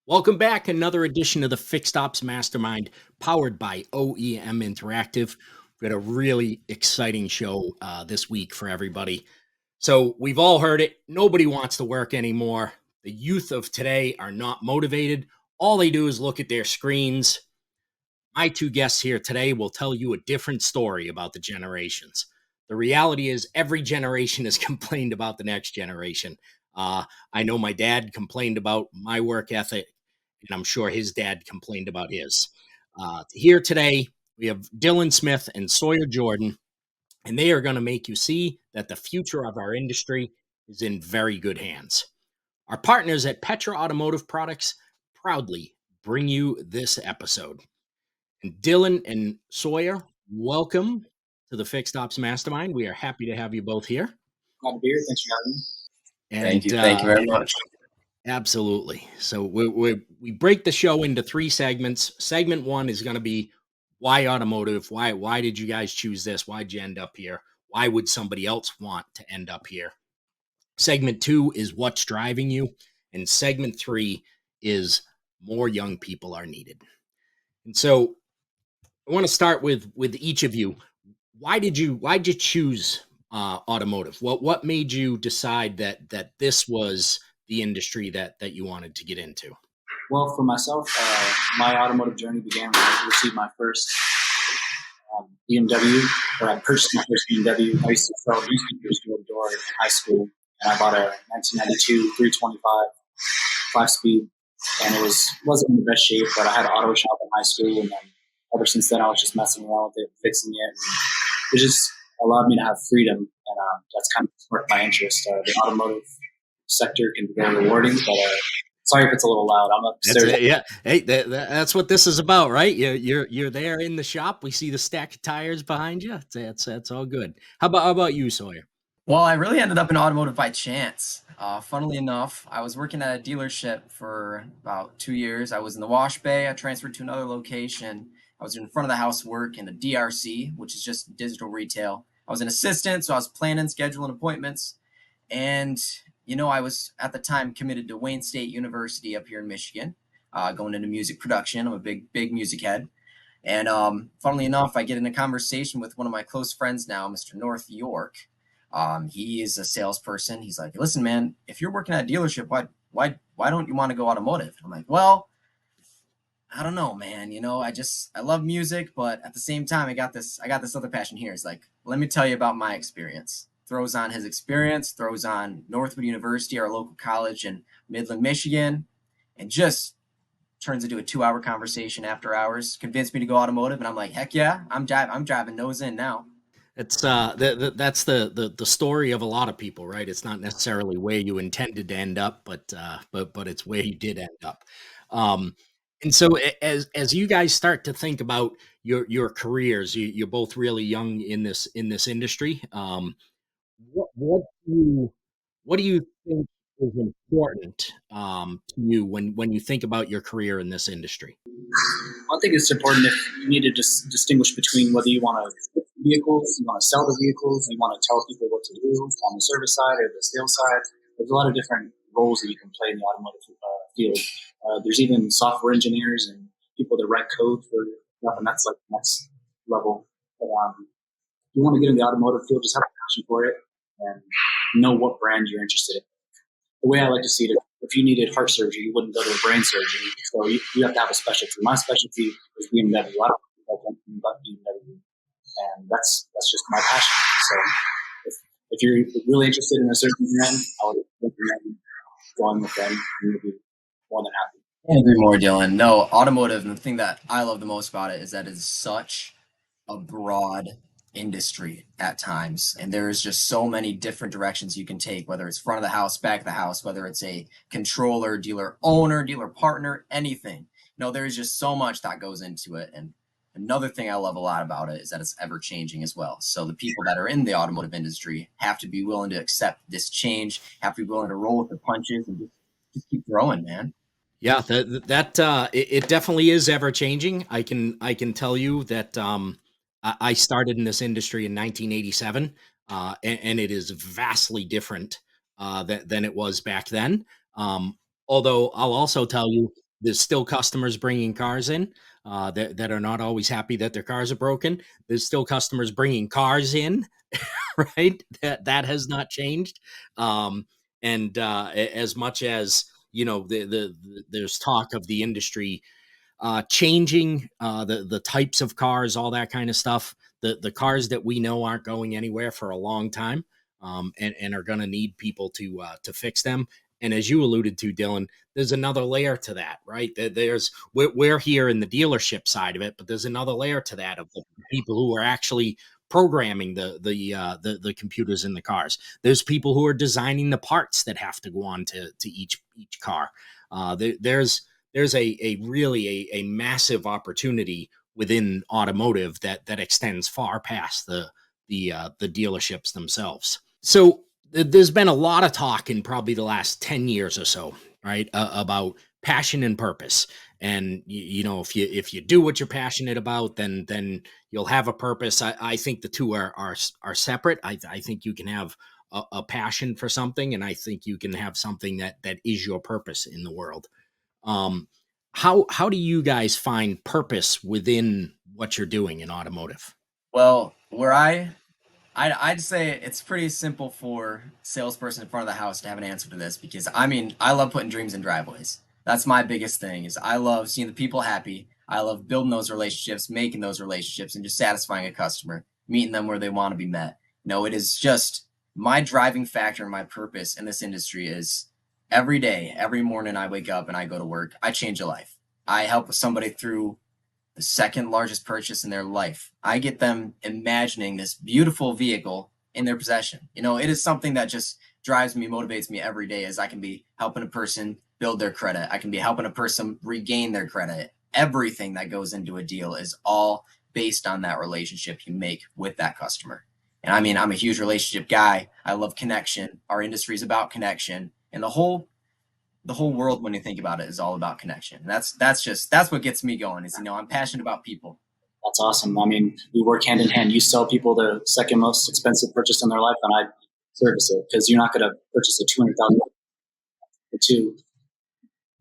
Welcome back. Another edition of the Fixed Ops Mastermind powered by OEM Interactive. We got a really exciting show this week for everybody. So, we've all heard it. Nobody wants to work anymore. The youth of today are not motivated. All they do is look at their screens. My two guests here today will tell you a different story about the generations. The reality is, every generation has complained about the next generation. I know my dad complained about my work ethic, and I'm sure his dad complained about his. Here today, we have Dylan Smith and Sawyer Jordan, and they are going to make you see that the future of our industry is in very good hands. Our partners at Petra Automotive Products proudly bring you this episode. And Dylan and Sawyer, welcome to the Fixed Ops Mastermind. We are happy to have you both here. Glad to be here. Thanks for having me. And Thank you very much. Absolutely. So we break the show into three segments. Segment one is going to be why automotive? Why did you guys choose this? Why'd you end up here? Why would somebody else want to end up here? Segment two is what's driving you. And segment three is more young people are needed. And so I want to start with each of you. Why'd you choose automotive? What made you decide that this was the industry that you wanted to get into? Well, for myself, my automotive journey began when I received my first BMW, or I purchased my first BMW. I used to sell newspapers door to door in high school, and I bought a 1992 325 5-speed, and wasn't in the best shape, but I had an auto shop in high school, and then ever since then I was just messing around with it, fixing it. And it just allowed me to have freedom, and that's kind of sparked my interest. The automotive sector can be very rewarding, but sorry if it's a little loud. I'm upstairs. Yeah. Hey, that's what this is about, right? You're there in the shop. We see the stack of tires behind you. That's all good. How about you, Sawyer? Well, I really ended up in automotive by chance. Funnily enough, I was working at a dealership for about 2 years. I was in the wash bay. I transferred to another location. I was in front of the house work in the DRC, which is just digital retail. I was an assistant, so I was planning, scheduling appointments. And, I was at the time committed to Wayne State University up here in Michigan, going into music production. I'm a big music head. And funnily enough, I get in a conversation with one of my close friends now, Mr. North York. He is a salesperson. He's like, listen, man, if you're working at a dealership, why don't you want to go automotive? I'm like, well, I don't know, man. I love music, but at the same time, I got this other passion here. It's like, let me tell you about my experience. Throws on his experience, throws on Northwood University, our local college in Midland, Michigan, and just turns into a 2-hour conversation after hours. Convinced me to go automotive, and I'm like, heck yeah, I'm driving nose in now. It's that's the story of a lot of people, right? It's not necessarily where you intended to end up, but it's where you did end up. And so as you guys start to think about your careers, you're both really young in this industry. What do you think is important to you when you think about your career in this industry? I think it's important if you need to just distinguish between whether you want to fix vehicles, you want to sell the vehicles, you want to tell people what to do on the service side or the sales side. There's a lot of different roles that you can play in the automotive field. There's even software engineers and people that write code for stuff, and that's like the next level. But if you want to get in the automotive field, just have a passion for it and know what brand you're interested in. The way I like to see it, if you needed heart surgery, you wouldn't go to a brain surgeon. So you have to have a specialty. My specialty is BMW. I don't think I anything but BMW, and that's just my passion. So if you're really interested in a certain brand, I would recommend going with them, and you'll be more than happy. I can't agree more, Dylan. No, automotive, and the thing that I love the most about it is that it's such a broad industry at times, and there is just so many different directions you can take, whether it's front of the house, back of the house, whether it's a controller, dealer owner, dealer partner, anything. There's just so much that goes into it. And another thing I love a lot about it is that it's ever changing as well. So the people that are in the automotive industry have to be willing to accept this change, have to be willing to roll with the punches, and just keep growing, man. Yeah, it definitely is ever changing. I can tell you that I started in this industry in 1987, and it is vastly different than it was back then. Although I'll also tell you There's still customers bringing cars in that are not always happy that their cars are broken. There's still customers bringing cars in, right? That has not changed. And as much as there's talk of the industry changing, the types of cars, all that kind of stuff. The cars that we know aren't going anywhere for a long time, and are going to need people to fix them. And as you alluded to, Dylan, there's another layer to that, right? We're here in the dealership side of it, but there's another layer to that of the people who are actually programming the computers in the cars. There's people who are designing the parts that have to go on to each car. There's a really a massive opportunity within automotive that extends far past the dealerships themselves. So there's been a lot of talk in probably the last 10 years or so, right, about passion and purpose. And if you do what you're passionate about, then you'll have a purpose. I think the two are separate. I think you can have a passion for something, and I think you can have something that is your purpose in the world. Um, how do you guys find purpose within what you're doing in automotive? Well, I'd say it's pretty simple for salesperson in front of the house to have an answer to this, because I mean, I love putting dreams in driveways. That's my biggest thing, is I love seeing the people happy. I love building those relationships, making those relationships, and just satisfying a customer, meeting them where they want to be met. It is just my driving factor and my purpose in this industry is every day, every morning I wake up and I go to work, I change a life. I help somebody through the second largest purchase in their life. I get them imagining this beautiful vehicle in their possession. It is something that just drives me, motivates me every day, as I can be helping a person build their credit. I can be helping a person regain their credit. Everything that goes into a deal is all based on that relationship you make with that customer. And I mean, I'm a huge relationship guy. I love connection. Our industry is about connection. And the whole world, when you think about it, is all about connection. That's what gets me going, is I'm passionate about people. That's awesome. I mean, we work hand in hand. You sell people the second most expensive purchase in their life, and I service it, because you're not going to purchase a $200,000 or two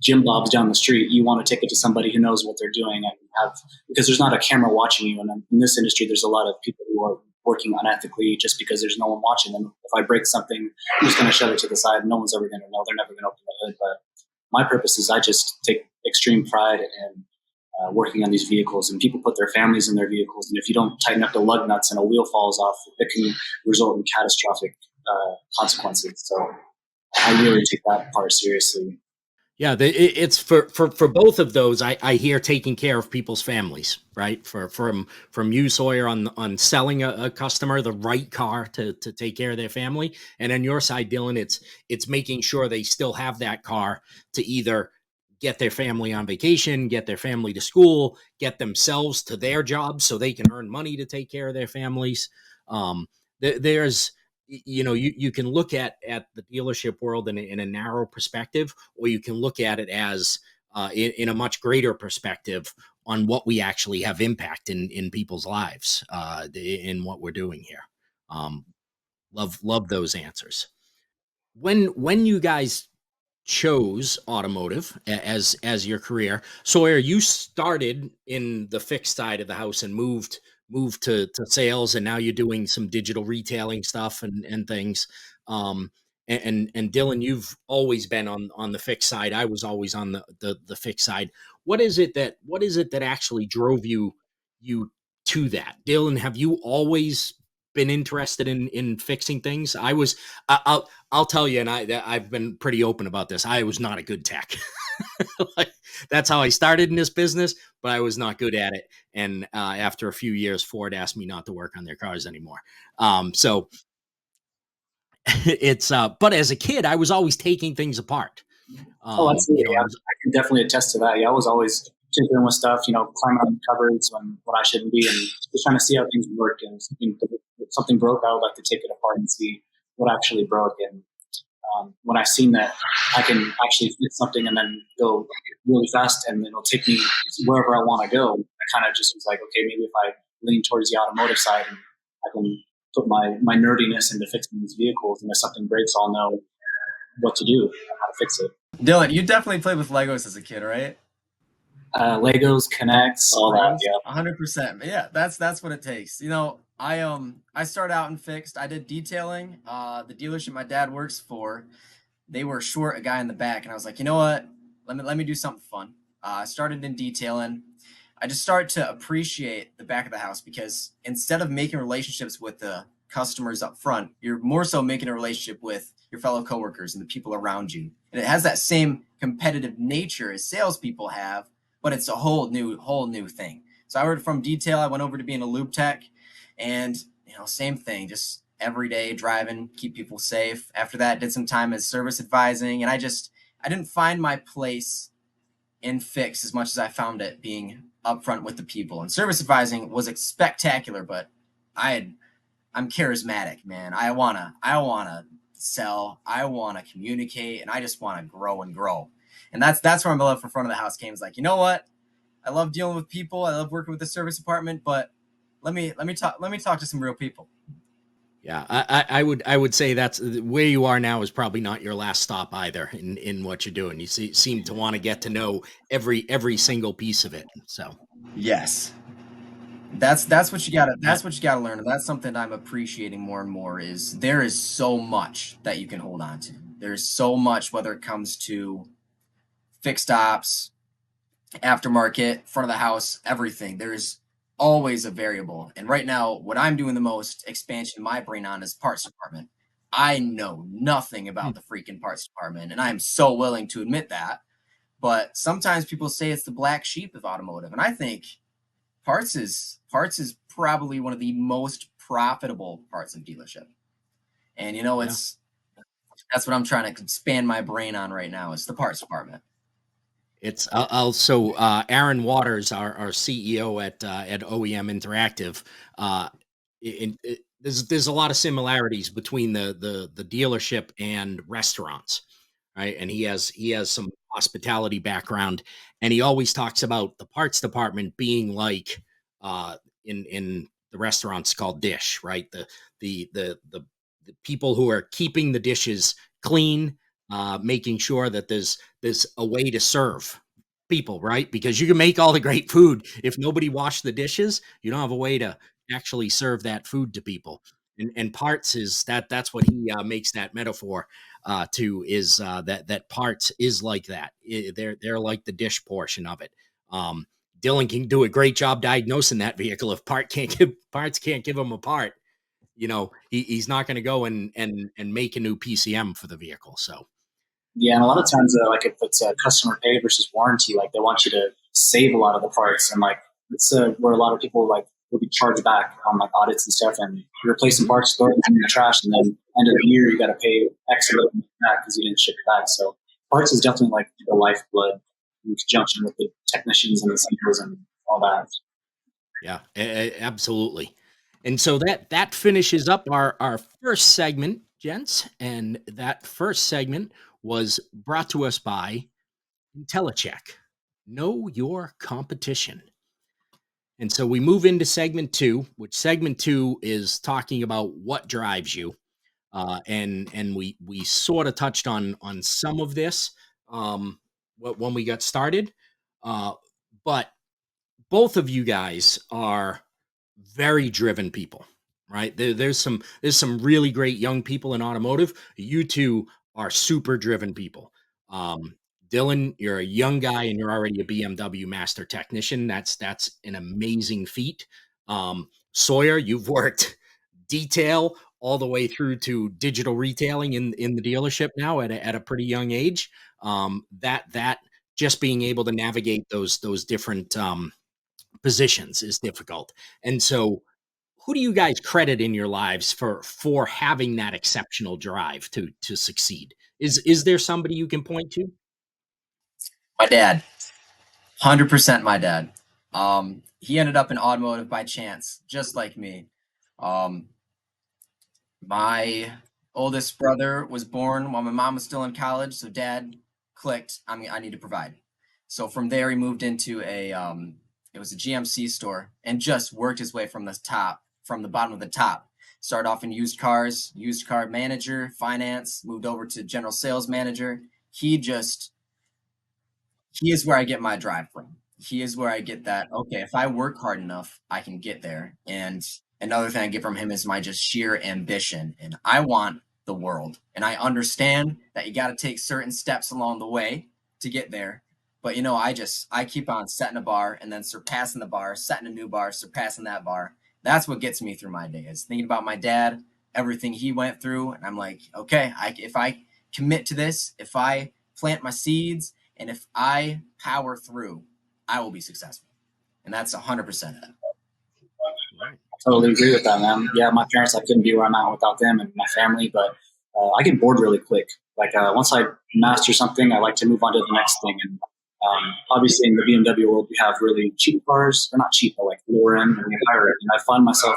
Jim Bob's down the street. You want to take it to somebody who knows what they're doing, and because there's not a camera watching you. And in this industry, there's a lot of people who are working unethically just because there's no one watching them. If I break something, I'm just going to shove it to the side. No one's ever going to know. They're never going to open the hood. But my purpose is I just take extreme pride in working on these vehicles, and people put their families in their vehicles. And if you don't tighten up the lug nuts and a wheel falls off, it can result in catastrophic consequences. So I really take that part seriously. Yeah, it's for both of those. I hear taking care of people's families, right? From you, Sawyer, on selling a customer the right car to take care of their family, and on your side, Dylan, it's making sure they still have that car to either get their family on vacation, get their family to school, get themselves to their jobs so they can earn money to take care of their families. There's you can look at the dealership world in a narrow perspective, or you can look at it as in a much greater perspective on what we actually have impact in people's lives in what we're doing here. um, love those answers. When you guys chose automotive as your career, Sawyer, you started in the fixed side of the house and moved to sales, and now you're doing some digital retailing stuff and things. Um, and Dylan, you've always been on the fixed side. I was always on the fixed side. What is it that actually drove you to that? Dylan, have you always been interested in fixing things? I'll tell you, and I've been pretty open about this. I was not a good tech. Like, that's how I started in this business, but I was not good at it. And after a few years, Ford asked me not to work on their cars anymore. So but as a kid, I was always taking things apart. Oh, absolutely. I Yeah, was I can definitely attest to that. Yeah, I was always tinkering with stuff, climbing on cupboards when I shouldn't be, and just trying to see how things work. And if something broke, I would like to take it apart and see what actually broke. And when I've seen that I can actually fix something and then go really fast, and it'll take me wherever I want to go, I kind of just was like, okay, maybe if I lean towards the automotive side, and I can put my nerdiness into fixing these vehicles, and if something breaks, I'll know what to do and how to fix it. Dylan, you definitely played with Legos as a kid, right? Legos, Connects, all that. Yeah. 100%. Yeah, that's what it takes. I started out in fixed. I did detailing. The dealership my dad works for, they were short a guy in the back, and I was like, you know what? Let me do something fun. I started in detailing. I just started to appreciate the back of the house because instead of making relationships with the customers up front, you're more so making a relationship with your fellow coworkers and the people around you. And it has that same competitive nature as salespeople have, but it's a whole new thing. So I went from detail, I went over to being a lube tech, and same thing, just every day driving, keep people safe. After that, did some time as service advising, and I didn't find my place in fix as much as I found it being upfront with the people. And service advising was spectacular, but I'm charismatic, man. I wanna sell, I wanna communicate, and I just wanna grow and grow. And that's where my love for front of the house came. It's like, you know what? I love dealing with people. I love working with the service department, but let me talk to some real people. Yeah, I would say that's where you are now is probably not your last stop either in what you're doing. You seem to want to get to know every single piece of it. So Yes. That's what you gotta uh, that's what you gotta learn. And that's something I'm appreciating more and more is there is so much that you can hold on to. There's so much, whether it comes to fixed ops, aftermarket, front of the house, everything. There's always a variable. And right now, what I'm doing the most expansion in my brain on is parts department. I know nothing hmm, about the freaking parts department, and I'm so willing to admit that. But sometimes people say it's the black sheep of automotive, and I think parts is probably one of the most profitable parts of dealership. And yeah. it's that's what I'm trying to expand my brain on right now. It's the parts department. It's also Aaron Waters, our CEO at OEM Interactive. There's a lot of similarities between the dealership and restaurants, right? And he has some hospitality background, and he always talks about the parts department being like in the restaurants called dish, right? The the the the people who are keeping the dishes clean, making sure that there's a way to serve people, right? Because you can make all the great food. If nobody washed the dishes, you don't have a way to actually serve that food to people. And parts is that's what he makes that metaphor to is that parts is like that. They're like the dish portion of it. Um, Dylan can do a great job diagnosing that vehicle. If parts can't give him a part, he's not going to go and make a new PCM for the vehicle. So Yeah, and a lot of times, like if it's a customer pay versus warranty, like they want you to save a lot of the parts, and like it's where a lot of people like will be charged back on like audits and stuff, and you're replacing mhm, parts, throw them in the trash, and then end of the year you got to pay extra back because you didn't ship it back. So parts is definitely like the lifeblood in conjunction with the technicians and the sales and all that. yeah, absolutely. And so that finishes up our first segment, gents. And that first segment was brought to us by IntelliCheck. Know your competition. And so we move into segment two, which segment two is talking about what drives you. And we sort of touched on some of this when we got started. But both of you guys are very driven people, right? There's some really great young people in automotive. You two are super driven people. Um, Dylan, you're a young guy and you're already a BMW master technician. That's an amazing feat. Sawyer, you've worked detail all the way through to digital retailing in the dealership now at a pretty young age. That just being able to navigate those different positions is difficult. And so who do you guys credit in your lives for having that exceptional drive to succeed? Is there somebody you can point to? My dad, 100% my dad. He ended up in automotive by chance, just like me. Um, my oldest brother was born while my mom was still in college, so dad clicked. I need to provide. So from there, he moved into it was a GMC store and just worked his way from the bottom of the top. Started off in used cars, used car manager, finance, moved over to general sales manager. He just he is where I get my drive from. he is where I get that, okay, if I work hard enough, I can get there. And another thing I get from him is my just sheer ambition. And I want the world. And I understand that you got to take certain steps along the way to get there. But I keep on setting a bar and then surpassing the bar, setting a new bar, surpassing that bar. That's what gets me through my days. Thinking about my dad, everything he went through, and I'm like, okay, if I commit to this, if I plant my seeds, and if I power through, I will be successful. And that's 100% it. Right. Totally agree with that, man. Yeah, my parents, I couldn't be where I'm at without them and my family, but I get bored really quick. Like once I master something, I like to move on to the next thing. And obviously, in the BMW world, we have really cheap cars. They're not cheap, but like lower end and higher end. And I find myself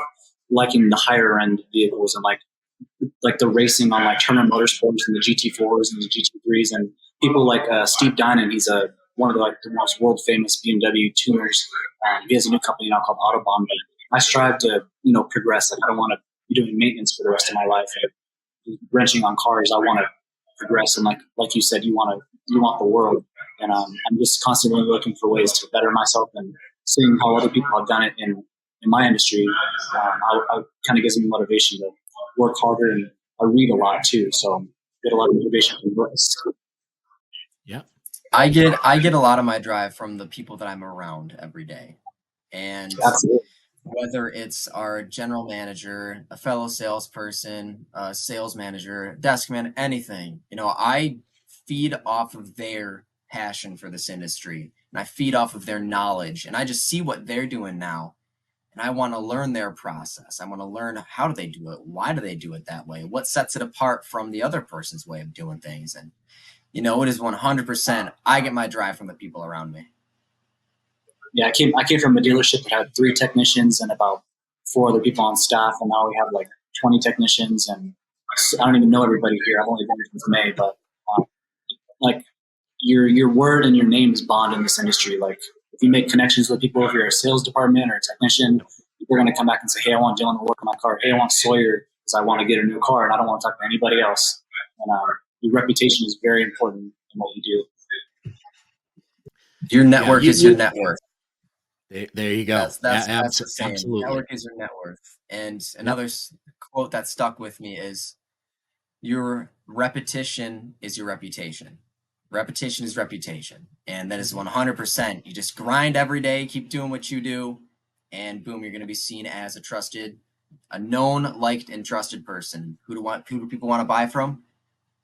liking the higher end vehicles and like the racing on like Turner Motorsports and the GT4s and the GT3s and people like Steve Dinan. He's one of the most world famous BMW tuners. He has a new company now called Autobahn. But I strive to progress. Like I don't want to be doing maintenance for the rest of my life. Wrenching on cars, I want to progress. And like you said, you want the world. And I'm just constantly looking for ways to better myself and seeing how other people have done it in my industry. I kind of gives me motivation to work harder, and I read a lot too, so get a lot of motivation from books. Yeah. I get a lot of my drive from the people that I'm around every day. And Absolutely. whether it's our general manager, a fellow salesperson, a sales manager, desk man, anything, I feed off of their passion for this industry and I feed off of their knowledge and I just see what they're doing now. And I want to learn their process. I want to learn how do they do it? Why do they do it that way? What sets it apart from the other person's way of doing things? And it is 100%. I get my drive from the people around me. Yeah, I came from a dealership that had 3 technicians and about 4 other people on staff, and now we have like 20 technicians, and I don't even know everybody here. I've only been here since May, but like your word and your name is bond in this industry. Like if you make connections with people, if you're a sales department or a technician, people are going to come back and say, "Hey, I want Dylan to work on my car. Hey, I want Sawyer because I want to get a new car and I don't want to talk to anybody else." And your reputation is very important in what you do. Your network is your net worth. There you go. That's the saying. Absolutely. Network is your net worth. And another quote that stuck with me is, your repetition is your reputation. Repetition is reputation. And that is 100%. You just grind every day, keep doing what you do, and boom, you're going to be seen as a known, liked, and trusted person. Who do people want to buy from?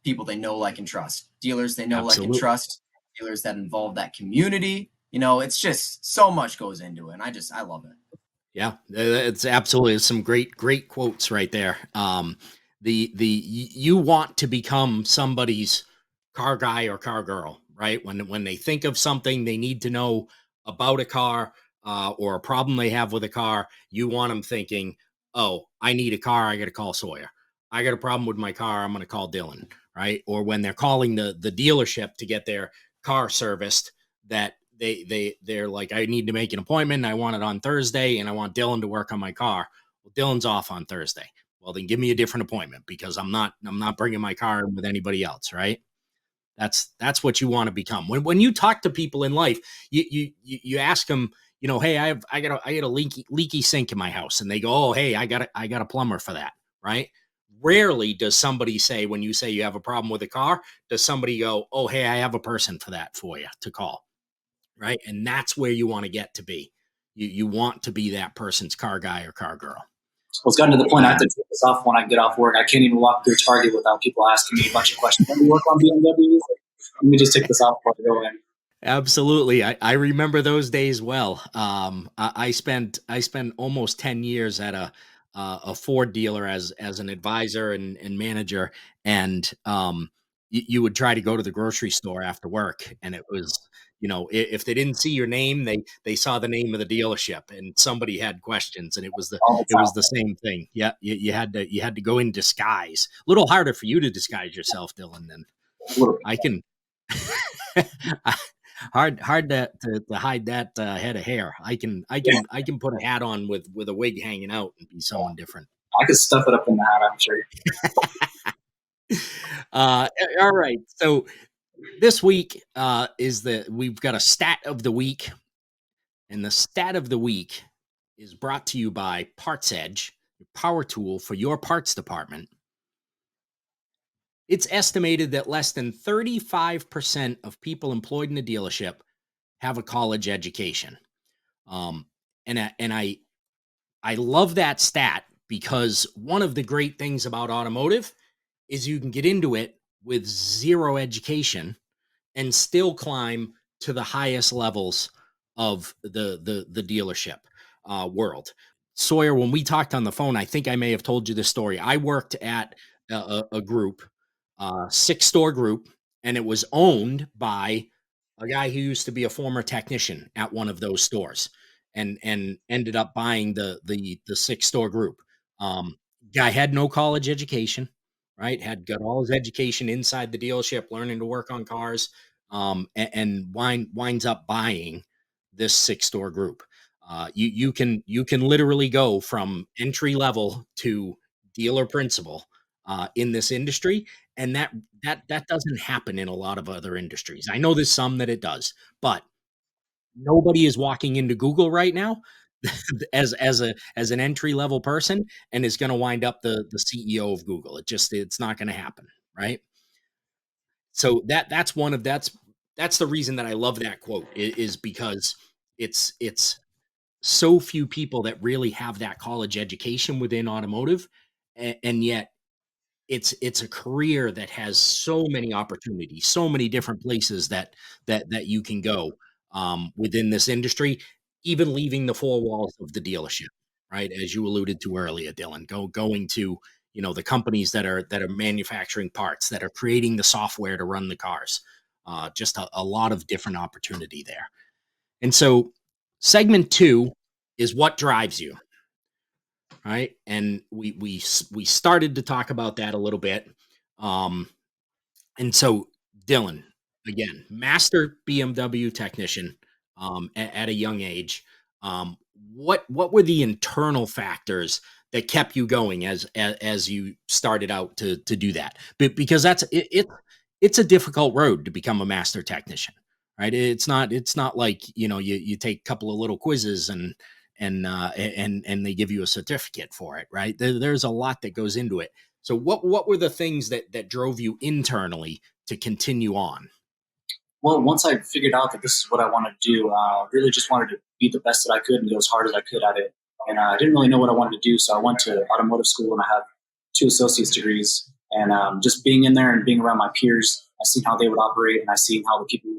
People they know, like, and trust. Dealers they know, Absolutely. like, and trust. Dealers that involve that community. It's just so much goes into it. And I love it. Yeah, it's absolutely some great quotes right there. You want to become somebody's car guy or car girl, right? When they think of something they need to know about a car or a problem they have with a car, you want them thinking, "Oh, I need a car. I got to call Sawyer. I got a problem with my car. I'm going to call Dylan." Right? Or when they're calling the dealership to get their car serviced, that they're like, "I need to make an appointment. I want it on Thursday, and I want Dylan to work on my car." Well, Dylan's off on Thursday. Well, then give me a different appointment because I'm not bringing my car in with anybody else, right? That's what you want to become. When you talk to people in life, you ask them, "Hey, I got a leaky sink in my house," and they go, "Oh, hey, I got a plumber for that," right? Rarely does somebody say, when you say you have a problem with a car, does somebody go, "Oh, hey, I have a person for that for you to call." Right? And that's where you want to get to be. You want to be that person's car guy or car girl. Well, it's gotten to the point I have to take this off when I get off work. I can't even walk through Target without people asking me a bunch of questions. When you work on BMWs, let me just take this off before I go in. Absolutely. I remember those days well. I spent almost 10 years at a Ford dealer as an advisor and manager. And you would try to go to the grocery store after work. And it was, if they didn't see your name, they saw the name of the dealership and somebody had questions, and it was the same thing. Yeah. You had to go in disguise. A little harder for you to disguise yourself, Dylan, than I can. hard to hide that head of hair. I can put a hat on with a wig hanging out and be someone different. I could stuff it up in the hat, I'm sure. All right. So this week we've got a stat of the week. And the stat of the week is brought to you by Parts Edge, your power tool for your parts department. It's estimated that less than 35% of people employed in a dealership have a college education. Um, and I love that stat because one of the great things about automotive is you can get into it with zero education and still climb to the highest levels of the dealership world. Sawyer, when we talked on the phone, I think I may have told you this story. I worked at a group, 6 store group, and it was owned by a guy who used to be a former technician at one of those stores, and ended up buying the 6 store group. Um, Guy had no college education, right? Had got all his education inside the dealership, learning to work on cars, and winds up buying this 6 store group. You can literally go from entry level to dealer principal in this industry, and that doesn't happen in a lot of other industries. I know there's some that it does, but nobody is walking into Google right now as an entry level person and is going to wind up the CEO of Google. It's not going to happen, right? So that's the reason that I love that quote is because it's so few people that really have that college education within automotive, and yet it's a career that has so many opportunities, so many different places that you can go within this industry, even leaving the 4 walls of the dealership, right? As you alluded to earlier, Dylan, going to the companies that are manufacturing parts, that are creating the software to run the cars. Just a lot of different opportunity there. And so, segment two is what drives you, right? And we started to talk about that a little bit. Um, and so, Dylan, again, master BMW technician at a young age. Um, what were the internal factors that kept you going as you started out to do that? Because it's a difficult road to become a master technician, right? It's not like you take a couple of little quizzes and they give you a certificate for it, right? There's a lot that goes into it. So what were the things that drove you internally to continue on? Well, once I figured out that this is what I want to do, really just wanted to be the best that I could and go as hard as I could at it. And I didn't really know what I wanted to do, so I went to automotive school and I have 2 associate's degrees. And just being in there and being around my peers, I seen how they would operate, and I seen how the people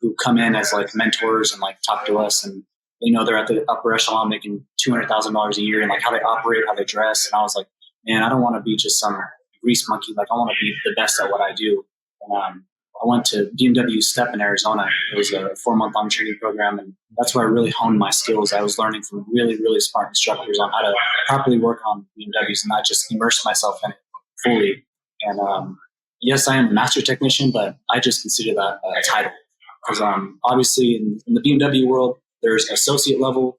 who come in as like mentors and like talk to us, and they're at the upper echelon making $200,000 a year, and like how they operate, how they dress. And I was like, man, I don't want to be just some grease monkey. Like I want to be the best at what I do. And, I went to BMW Step in Arizona. It was a 4-month-long training program, and that's where I really honed my skills. I was learning from really, really smart instructors on how to properly work on BMWs and not just immerse myself in it fully. And yes, I am a master technician, but I just consider that a title because obviously in the BMW world, there's associate level,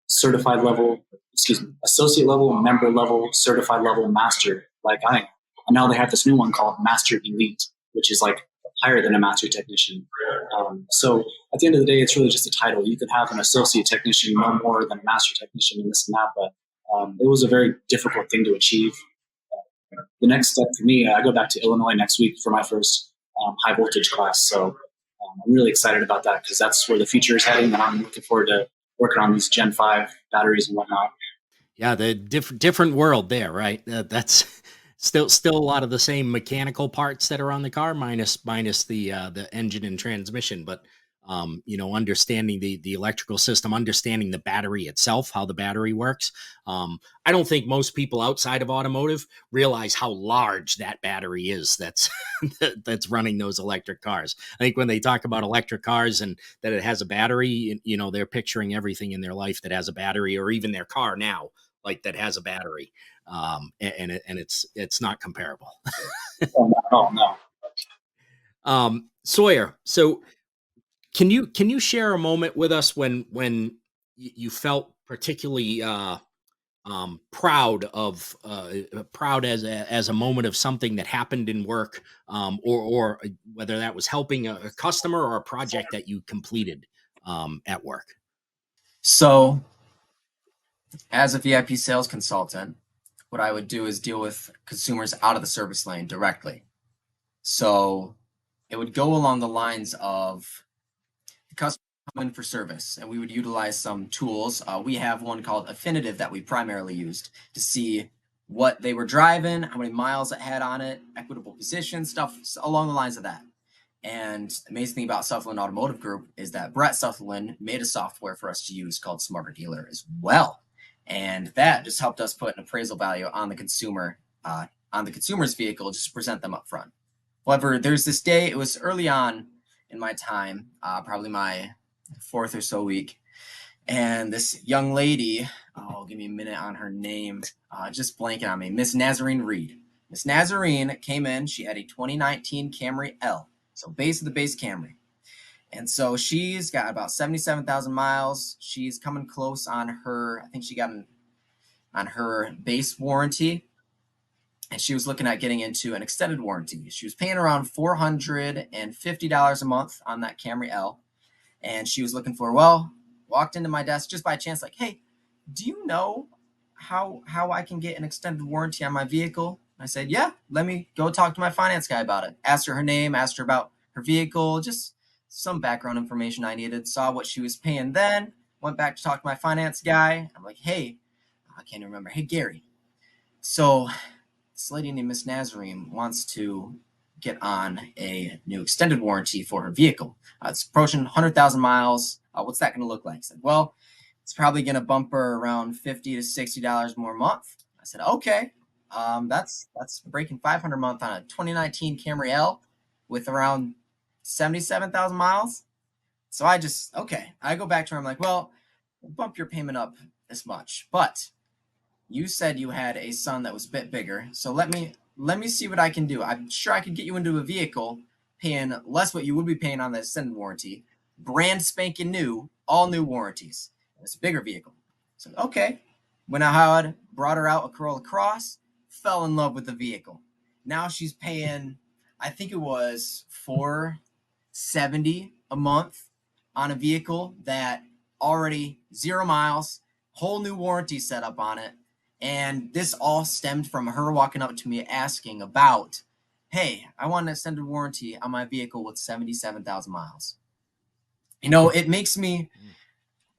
certified level, associate level, member level, certified level, master, like I am. And now they have this new one called Master Elite, which is like higher than a master technician. So at the end of the day, it's really just a title. You can have an associate technician no more than a master technician and this and that, but it was a very difficult thing to achieve. The next step for me, I go back to Illinois next week for my first high voltage class. So I'm really excited about that because that's where the future is heading, and I'm looking forward to working on these Gen 5 batteries and whatnot. Yeah, the different world there, right? That's still a lot of the same mechanical parts that are on the car, minus the engine and transmission. But understanding the electrical system, understanding the battery itself, how the battery works. I don't think most people outside of automotive realize how large that battery is that's that's running those electric cars. I think when they talk about electric cars and that it has a battery, they're picturing everything in their life that has a battery, or even their car now, like that has a battery. And it's not comparable. Oh, not at all, no. Sawyer, so can you share a moment with us when you felt particularly proud as a moment of something that happened in work, or whether that was helping a customer or a project that you completed at work? So as a VIP sales consultant, what I would do is deal with consumers out of the service lane directly. So it would go along the lines of the customer come in for service, and we would utilize some tools. We have one called Affinitive that we primarily used to see what they were driving, how many miles it had on it, equitable position, stuff along the lines of that. And the amazing thing about Sutherlin Automotive Group is that Brett Sutherlin made a software for us to use called Smarter Dealer as well. And that just helped us put an appraisal value on the consumer, on the consumer's vehicle, just to present them up front. However, there's this day, it was early on in my time, probably my fourth or so week. And this young lady, oh, give me a minute on her name, just blanking on me, Miss Nazarene Reed. Miss Nazarene came in, she had a 2019 Camry L. So base of the base Camry. And so she's got about 77,000 miles. She's coming close on her, I think she got on her base warranty. And she was looking at getting into an extended warranty. She was paying around $450 a month on that Camry L. And she was looking for, walked into my desk just by chance, like, hey, do you know how I can get an extended warranty on my vehicle? I said, yeah, let me go talk to my finance guy about it. Asked her name, asked her about her vehicle, just some background information I needed, saw what she was paying then, went back to talk to my finance guy. I'm like, hey, I can't remember. Hey, Gary. So this lady named Miss Nazarene wants to get on a new extended warranty for her vehicle. It's approaching 100,000 miles. What's that going to look like? I said, well, it's probably going to bump her around $50 to $60 more a month. I said, okay, that's breaking 500 a month on a 2019 Camry L with around 77,000 miles. So I go back to her. I'm like, well, bump your payment up this much, but you said you had a son that was a bit bigger. So let me see what I can do. I'm sure I could get you into a vehicle paying less what you would be paying on the extended warranty, brand spanking new, all new warranties. It's a bigger vehicle. So, okay. Went out, brought her out a Corolla Cross, fell in love with the vehicle. Now she's paying, I think it was $470 a month on a vehicle that already 0 miles, whole new warranty set up on it. And this all stemmed from her walking up to me asking about, hey, I want an extended warranty on my vehicle with 77,000 miles. It makes me,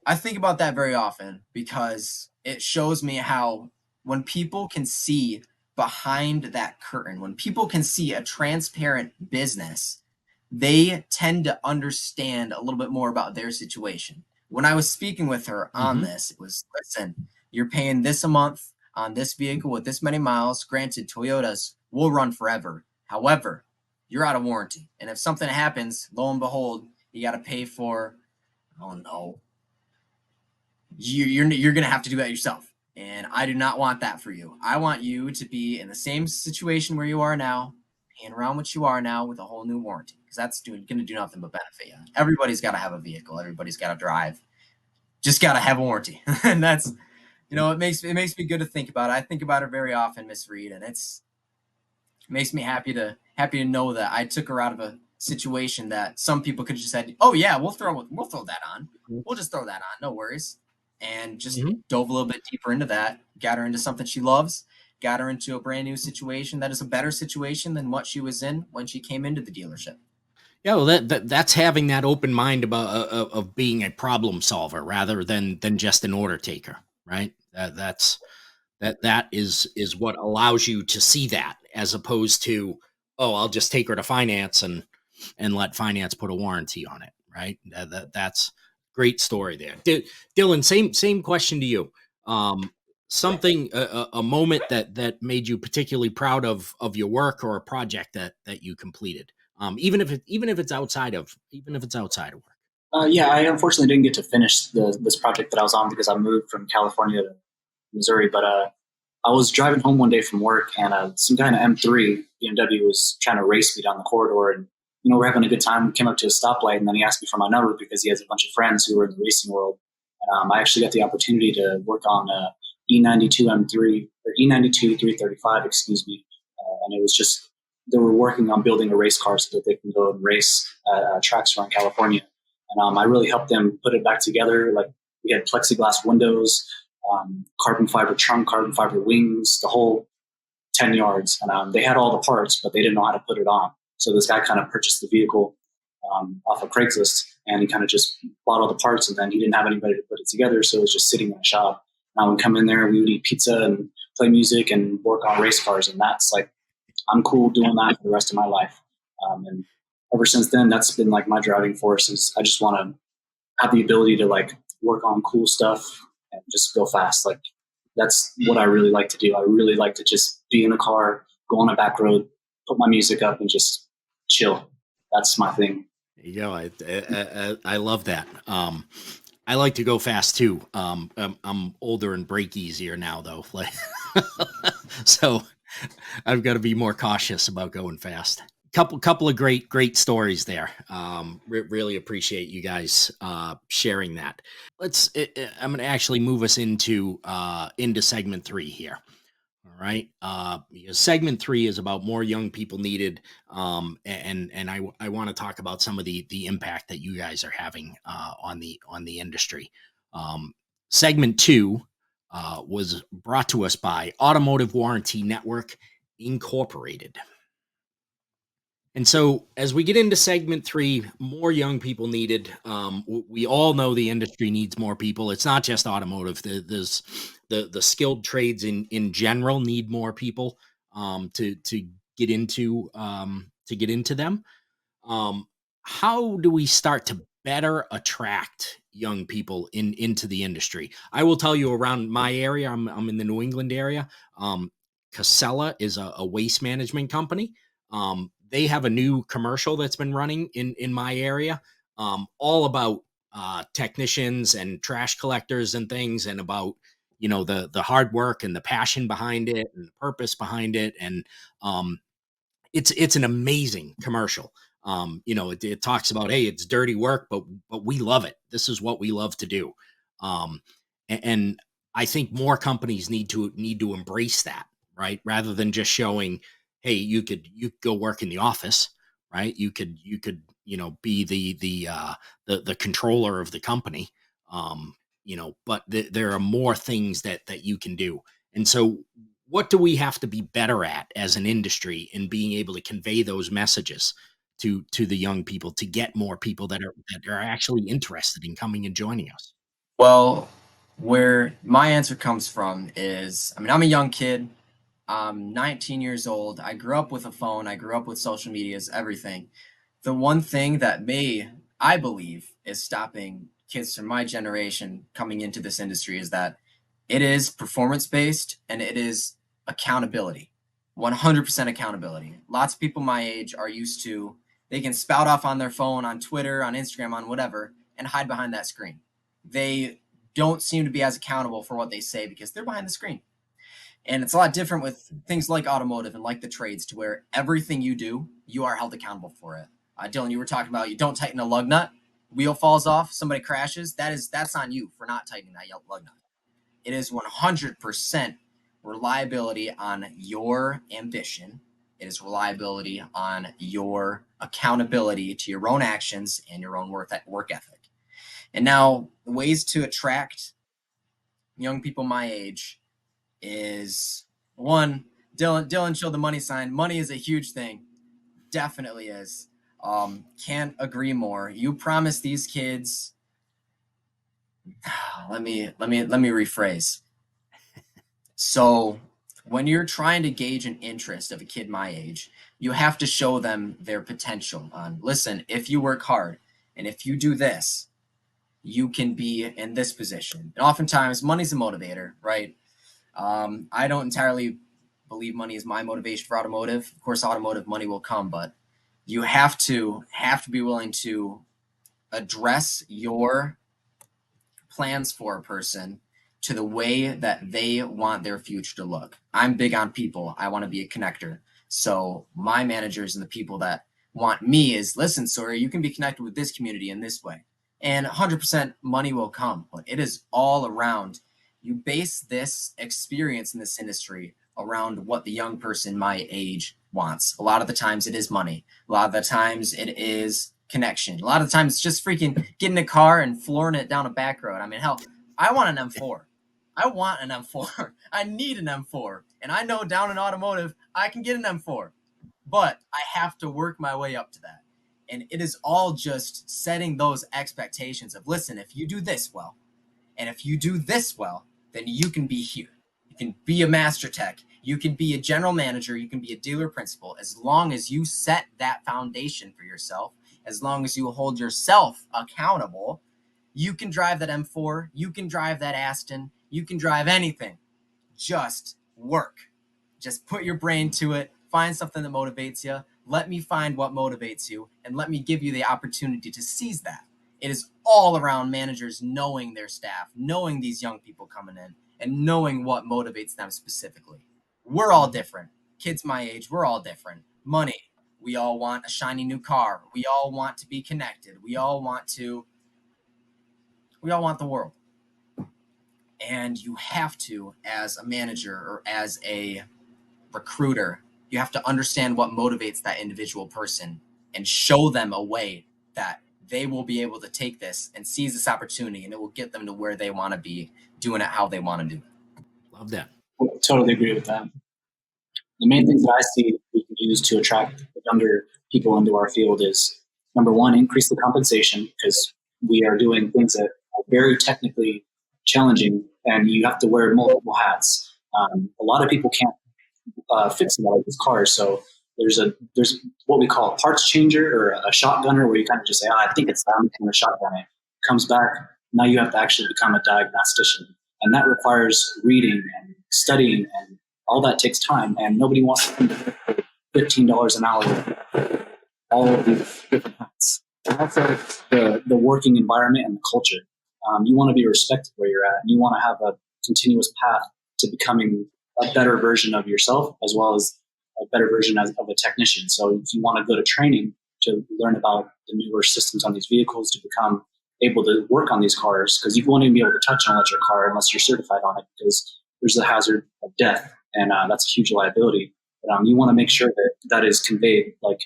I think about that very often because it shows me how when people can see behind that curtain, when people can see a transparent business, they tend to understand a little bit more about their situation. When I was speaking with her on this, it was, listen, you're paying this a month on this vehicle with this many miles. Granted, Toyotas will run forever. However, you're out of warranty. And if something happens, lo and behold, you got to pay for, oh no, you're going to have to do that yourself. And I do not want that for you. I want you to be in the same situation where you are now, paying around what you are now with a whole new warranty, because that's going to do nothing but benefit you. Everybody's got to have a vehicle. Everybody's got to drive. Just got to have a warranty. And that's, it makes me good to think about it. I think about her very often, Miss Reed, and it makes me happy to know that I took her out of a situation that some people could have just said, oh yeah, we'll throw that on. We'll just throw that on. No worries. And just dove a little bit deeper into that, got her into something she loves, got her into a brand new situation that is a better situation than what she was in when she came into the dealership. Yeah, well, that's having that open mind about of being a problem solver rather than just an order taker, right? That is what allows you to see that, as opposed to, oh, I'll just take her to finance and let finance put a warranty on it, right? That's great story there. Dylan, same question to you. Something, a moment that made you particularly proud of your work, or a project that you completed, even if it's outside of work. Yeah, I unfortunately didn't get to finish this project that I was on because I moved from California to Missouri. But I was driving home one day from work, and some guy in an M3 BMW was trying to race me down the corridor. And we're having a good time. We came up to a stoplight, and then he asked me for my number because he has a bunch of friends who were in the racing world. And I actually got the opportunity to work on E92 M3 or E92 335, excuse me. And it was just, they were working on building a race car so that they can go and race tracks around California. And I really helped them put it back together. Like, We had plexiglass windows, carbon fiber trunk, carbon fiber wings, the whole 10 yards. And they had all the parts, but they didn't know how to put it on. So this guy kind of purchased the vehicle off of Craigslist, and he kind of just bought all the parts, and then he didn't have anybody to put it together, so it was just sitting in the shop. Now we come in there, we would eat pizza and play music and work on race cars, and that's like, I'm cool doing that for the rest of my life. And ever since then, that's been like my driving force. Is I just want to have the ability to like work on cool stuff and just go fast. Like that's what I really like to do. I really like to just be in a car, go on a back road, put my music up, and just chill. That's my thing. You know, I love that. I like to go fast too. I'm older and brake easier now, though. Like, so I've got to be more cautious about going fast. Couple of great stories there. Really appreciate you guys sharing that. I'm going to actually move us into segment 3 here. All right. Because segment 3 is about more young people needed. And I want to talk about some of the impact that you guys are having on the industry. Segment 2 was brought to us by Automotive Warranty Network Incorporated. And so, as we get into segment 3, more young people needed. We all know the industry needs more people. It's not just automotive. There's the skilled trades in general need more people to get into them. How do we start to better attract young people into the industry? I will tell you, around my area, I'm in the New England area. Casella is a waste management company. They have a new commercial that's been running in my area, all about technicians and trash collectors and things, and about the hard work and the passion behind it and the purpose behind it. And it's an amazing commercial. It talks about, hey, it's dirty work, but we love it. This is what we love to do. And I think more companies need to embrace that, right? Rather than just showing, hey, you could go work in the office, right? You could be the controller of the company. But there are more things that you can do. And so what do we have to be better at as an industry in being able to convey those messages to the young people, to get more people that are actually interested in coming and joining us? Well, where my answer comes from is, I mean, I'm a young kid. I'm 19 years old. I grew up with a phone. I grew up with social medias, everything. The one thing that I believe, is stopping kids from my generation coming into this industry is that it is performance based and it is accountability. 100% accountability. Lots of people my age are used to, they can spout off on their phone, on Twitter, on Instagram, on whatever, and hide behind that screen. They don't seem to be as accountable for what they say because they're behind the screen. And it's a lot different with things like automotive and like the trades, to where everything you do, you are held accountable for it. Dylan, you were talking about, you don't tighten a lug nut, wheel falls off, somebody crashes. That's on you for not tightening that lug nut. It is 100% reliability on your ambition. It is reliability on your accountability to your own actions and your own work ethic. And now, ways to attract young people my age is, one, Dylan showed the money sign. Money is a huge thing. Definitely is. Can't agree more. You promise these kids. Let me rephrase. So when you're trying to gauge an interest of a kid my age, you have to show them their potential on, listen, if you work hard and if you do this, you can be in this position. And oftentimes money's a motivator, right? I don't entirely believe money is my motivation for automotive. Of course, automotive money will come, but you have to be willing to address your plans for a person to the way that they want their future to look. I'm big on people. I want to be a connector. So my managers and the people that want me is, listen, Sawyer, you can be connected with this community in this way. And 100% money will come, but it is all around. You base this experience in this industry around what the young person my age wants. A lot of the times it is money. A lot of the times it is connection. A lot of the times it's just freaking getting a car and flooring it down a back road. I mean, hell, I want an M4. I want an M4. I need an M4. And I know down in automotive, I can get an M4. But I have to work my way up to that. And it is all just setting those expectations of, listen, if you do this well, and if you do this well, then you can be here. You can be a master tech. You can be a general manager. You can be a dealer principal. As long as you set that foundation for yourself, as long as you hold yourself accountable, you can drive that M4. You can drive that Aston. You can drive anything. Just work. Just put your brain to it. Find something that motivates you. Let me find what motivates you, and let me give you the opportunity to seize that. It is all around managers knowing their staff, knowing these young people coming in, and knowing what motivates them specifically. We're all different. Kids my age, we're all different. Money, we all want a shiny new car. We all want to be connected. We all want the world. And you have to, as a manager or as a recruiter, you have to understand what motivates that individual person and show them a way that they will be able to take this and seize this opportunity, and it will get them to where they want to be, doing it how they want to do it. Love that. Totally agree with that. The main things that I see we can use to attract younger people into our field is, number one, increase the compensation, because we are doing things that are very technically challenging and you have to wear multiple hats. A lot of people can't fix a lot of these cars. So there's what we call a parts changer or a shotgunner, where you kind of just say, I think it's that, I'm going to shotgun it. Comes back, now you have to actually become a diagnostician. And that requires reading and studying, and all that takes time. And nobody wants to spend $15 an hour, all of these different hats. And also the working environment and the culture. You want to be respected where you're at, and you want to have a continuous path to becoming a better version of yourself, as well as a better version of a technician. So if you want to go to training to learn about the newer systems on these vehicles, to become able to work on these cars, because you won't even be able to touch an electric car unless you're certified on it, because there's the hazard of death, and that's a huge liability. But you want to make sure that that is conveyed. Like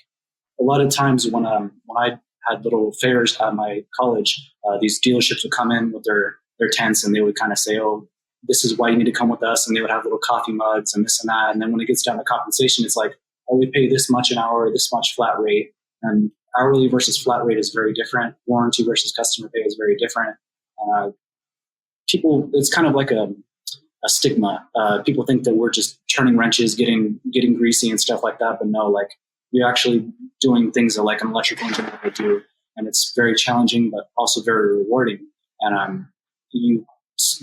a lot of times when I had little fairs at my college, these dealerships would come in with their tents, and they would kind of say, oh, this is why you need to come with us. And they would have little coffee mugs and this and that. And then when it gets down to compensation, it's like, oh, we pay this much an hour, this much flat rate. And hourly versus flat rate is very different. Warranty versus customer pay is very different. People, it's kind of like a stigma. People think that we're just turning wrenches, getting greasy and stuff like that. But no, like we're actually doing things that like an electrical engineer would do. And it's very challenging, but also very rewarding. And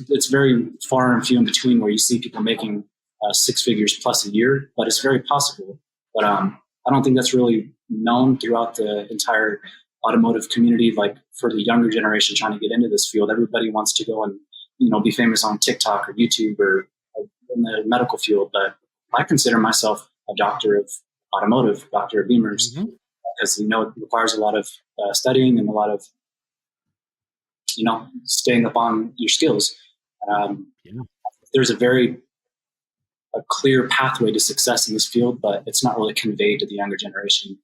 it's very far and few in between where you see people making 6 figures plus a year, but it's very possible. But I don't think that's really known throughout the entire automotive community. Like for the younger generation trying to get into this field, everybody wants to go and be famous on TikTok or YouTube or in the medical field. But I consider myself a doctor of automotive, doctor of Beamers, because it requires a lot of studying and a lot of staying up on your skills. There's a clear pathway to success in this field, but it's not really conveyed to the younger generation.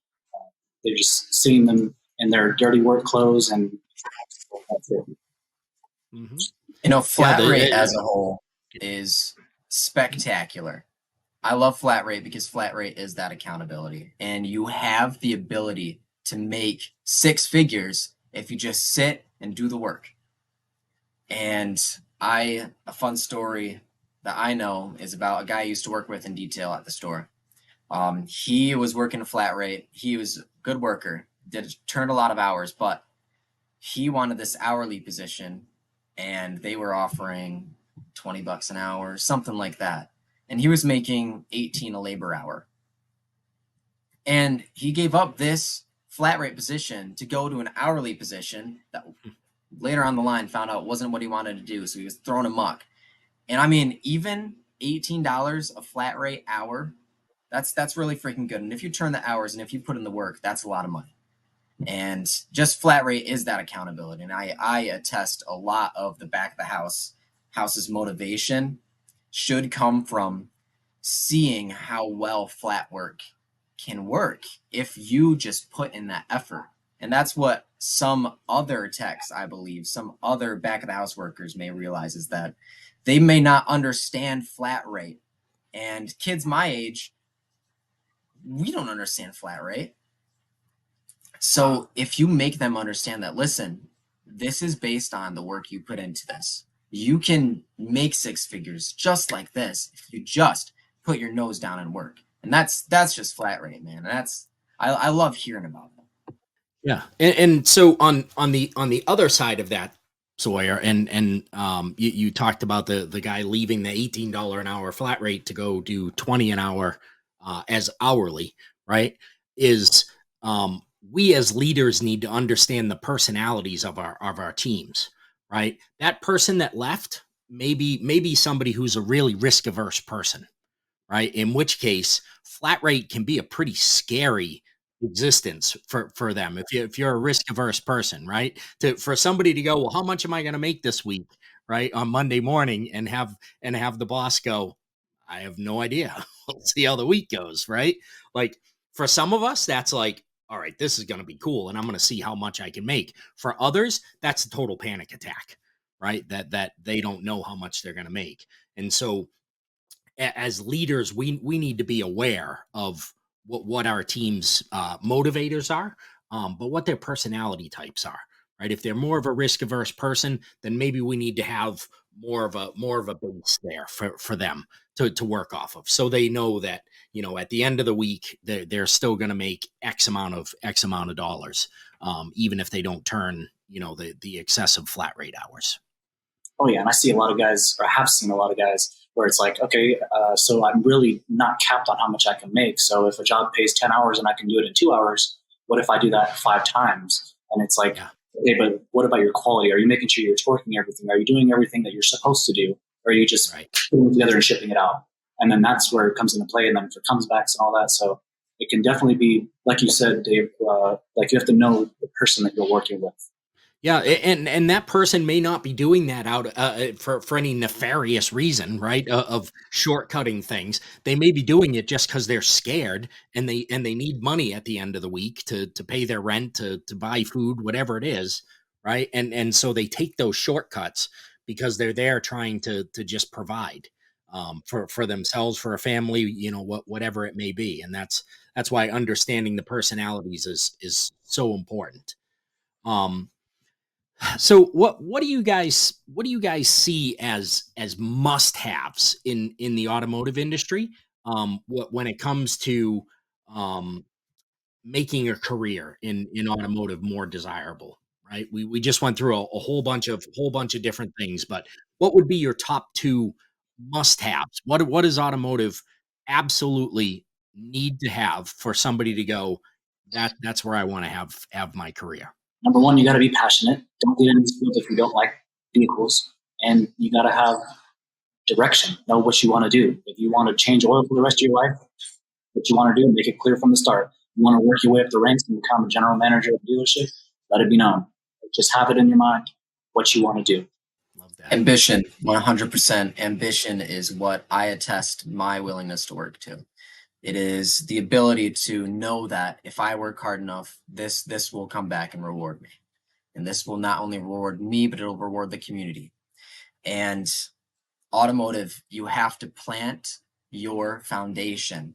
They're just seeing them in their dirty work clothes, and that's it. Flat rate as a whole is spectacular. I love flat rate because flat rate is that accountability, and you have the ability to make 6 figures if you just sit and do the work. And a fun story that I know is about a guy I used to work with in detail at the store. He was working a flat rate. He was a good worker, turned a lot of hours, but he wanted this hourly position, and they were offering $20 an hour, something like that. And he was making $18 a labor hour. And he gave up this flat rate position to go to an hourly position that later on the line found out wasn't what he wanted to do. So he was throwing a muck. And I mean, even $18 a flat rate hour, that's really freaking good. And if you turn the hours and if you put in the work, that's a lot of money. And just flat rate is that accountability. And I attest a lot of the back of the house's motivation should come from seeing how well flat work can work if you just put in that effort. And that's what some other techs, I believe, some other back of the house workers may realize is that they may not understand flat rate. And kids my age, we don't understand flat rate. So if you make them understand that, listen, this is based on the work you put into this. You can make six figures just like this if you just put your nose down and work. And that's just flat rate, man. I love hearing about that. Yeah, and so on the other side of that, Sawyer, and you talked about the guy leaving the $18 an hour flat rate to go do 20 an hour as hourly, right? Is we as leaders need to understand the personalities of our teams, right? That person that left, maybe somebody who's a really risk averse person, right? In which case, flat rate can be a pretty scary existence for them if you're a risk averse person, right? For somebody to go, well, how much am I going to make this week, right, on Monday morning, and have the boss go, I have no idea. We'll see how the week goes, right? Like for some of us, that's like, all right, this is going to be cool, and I'm going to see how much I can make. For others, that's a total panic attack, right? That they don't know how much they're going to make, and so as leaders, we need to be aware of what our team's motivators are, but what their personality types are. Right? If they're more of a risk averse person, then maybe we need to have more of a base there for them to work off of, so they know that at the end of the week they're still going to make X amount of dollars, even if they don't turn the excessive flat rate hours. Oh yeah, and I see a lot of guys, or have seen a lot of guys, where it's like, okay, so I'm really not capped on how much I can make. So if a job pays 10 hours and I can do it in 2 hours, what if I do that 5 times? And it's like, Yeah. okay, but what about your quality? Are you making sure you're torquing everything? Are you doing everything that you're supposed to do? Or are you just Right. putting it together and shipping it out? And then that's where it comes into play. And then for comebacks and all that. So it can definitely be, like you said, Dave, like you have to know the person that you're working with. Yeah, and that person may not be doing that out for any nefarious reason, right? Of shortcutting things. They may be doing it just because they're scared, and they need money at the end of the week to pay their rent, to buy food, whatever it is, right? And so they take those shortcuts because they're there trying to just provide for themselves, for a family, whatever it may be, and that's why understanding the personalities is so important. Um, so what do you guys see as must-haves in the automotive industry, when it comes to um, making a career in automotive more desirable, right? We just went through a whole bunch of different things, but what would be your top two must-haves? What does automotive absolutely need to have for somebody to go, that's where I want to have my career? Number one, you got to be passionate. Don't get in this field if you don't like vehicles, and you got to have direction. Know what you want to do. If you want to change oil for the rest of your life, what you want to do, make it clear from the start. You want to work your way up the ranks and become a general manager of a dealership, let it be known. Just have it in your mind what you want to do. Love that. Ambition, 100%. Ambition is what I attest my willingness to work to. It is the ability to know that if I work hard enough, this will come back and reward me. And this will not only reward me, but it'll reward the community. And automotive, you have to plant your foundation.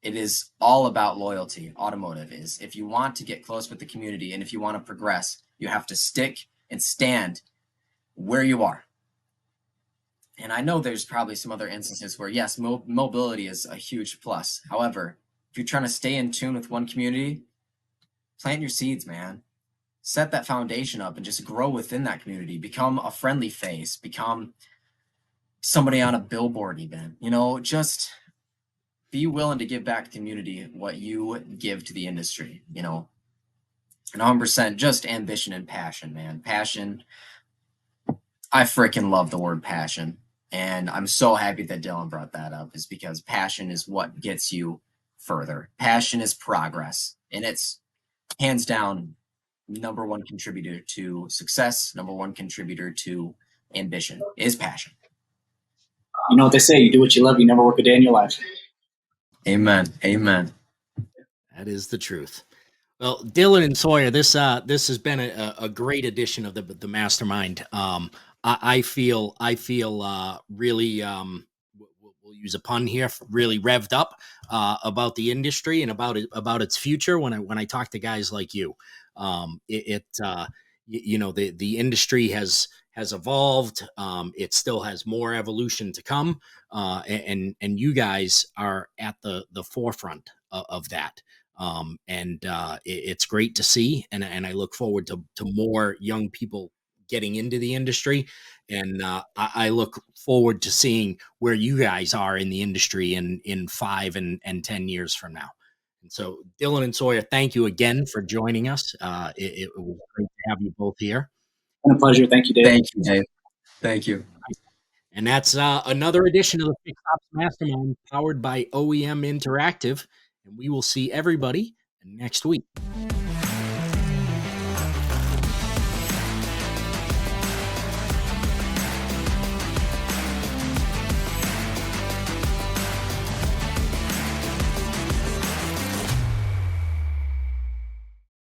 It is all about loyalty. Automotive is, if you want to get close with the community and if you want to progress, you have to stick and stand where you are. And I know there's probably some other instances where, yes, mobility is a huge plus. However, if you're trying to stay in tune with one community, plant your seeds, man. Set that foundation up and just grow within that community. Become a friendly face. Become somebody on a billboard even. Just be willing to give back to the community what you give to the industry, and 100% just ambition and passion, man. Passion. I freaking love the word passion. And I'm so happy that Dylan brought that up, is because passion is what gets you further. Passion is progress. And it's hands down number one contributor to success, number one contributor to ambition is passion. You know what they say, you do what you love, you never work a day in your life. Amen. Amen. That is the truth. Well, Dylan and Sawyer, this has been a great addition of the mastermind. I feel really we'll use a pun here, really revved up about the industry and about its future. When I talk to guys like you, the industry has evolved. It still has more evolution to come, and you guys are at the forefront of that. It's great to see, and I look forward to more young people getting into the industry, and I look forward to seeing where you guys are in the industry in 5 and 10 years from now. And so, Dylan and Sawyer, thank you again for joining us. It was great to have you both here. Been a pleasure. Thank you, Dave. Thank you, Dave. Thank you. And that's another edition of the Fixed Ops Mastermind, powered by OEM Interactive. And we will see everybody next week.